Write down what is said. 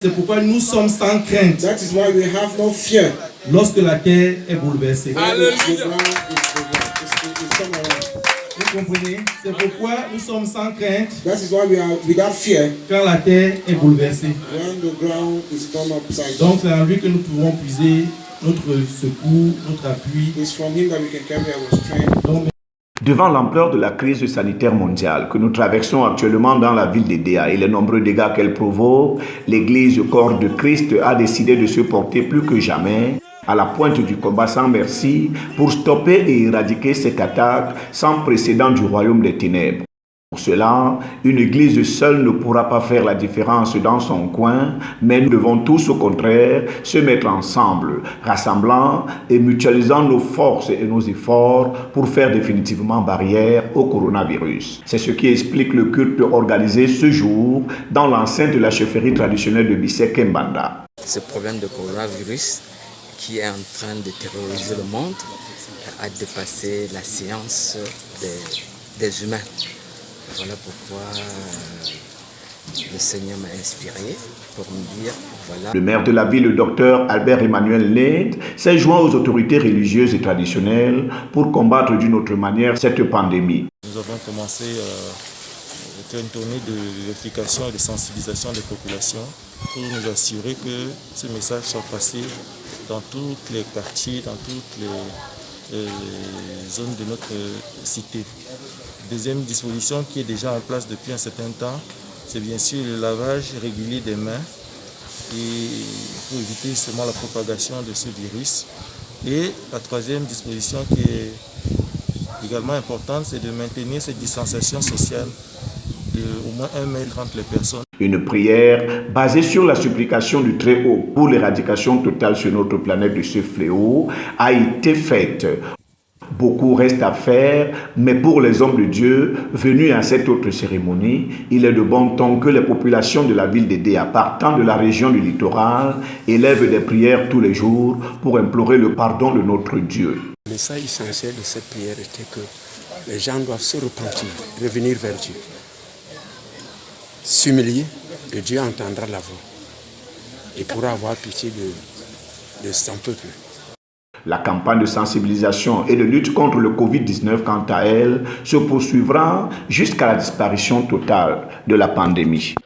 C'est pourquoi nous sommes sans crainte. That is why we have no fear. Lorsque la terre est bouleversée. Alléluia. Vous comprenez? C'est pourquoi nous sommes sans crainte. That is why we are without fear. Quand la terre est bouleversée. When the ground is turned upside down. Donc c'est en lui que nous pouvons puiser notre secours, notre appui. It's from him that we can carry our strength. Donc, devant l'ampleur de la crise sanitaire mondiale que nous traversons actuellement dans la ville d'Edea et les nombreux dégâts qu'elle provoque, l'Église Corps de Christ a décidé de se porter plus que jamais à la pointe du combat sans merci pour stopper et éradiquer cette attaque sans précédent du royaume des ténèbres. Pour cela, une église seule ne pourra pas faire la différence dans son coin, mais nous devons tous au contraire se mettre ensemble, rassemblant et mutualisant nos forces et nos efforts pour faire définitivement barrière au coronavirus. C'est ce qui explique le culte organisé ce jour dans l'enceinte de la chefferie traditionnelle de Bissek-Mbanda. Ce problème de coronavirus qui est en train de terroriser le monde a dépassé la science des humains. Voilà pourquoi le Seigneur m'a inspiré pour me dire, voilà. Le maire de la ville, le docteur Albert Emmanuel Led, s'est joint aux autorités religieuses et traditionnelles pour combattre d'une autre manière cette pandémie. Nous avons commencé une tournée de vérification et de sensibilisation des populations pour nous assurer que ce message soit passé dans tous les quartiers, dans toutes les zones de notre cité. Deuxième disposition qui est déjà en place depuis un certain temps, c'est bien sûr le lavage régulier des mains et pour éviter seulement la propagation de ce virus. Et la troisième disposition qui est également importante, c'est de maintenir cette distanciation sociale de au moins 1 mètre entre les personnes. Une prière basée sur la supplication du Très-Haut pour l'éradication totale sur notre planète de ce fléau a été faite. Beaucoup reste à faire, mais pour les hommes de Dieu venus à cette autre cérémonie, il est de bon ton que les populations de la ville d'Edea, partant de la région du littoral, élèvent des prières tous les jours pour implorer le pardon de notre Dieu. Le message essentiel de cette prière était que les gens doivent se repentir, revenir vers Dieu, s'humilier, et Dieu entendra la voix et pourra avoir pitié de son peuple. La campagne de sensibilisation et de lutte contre le Covid-19, quant à elle, se poursuivra jusqu'à la disparition totale de la pandémie.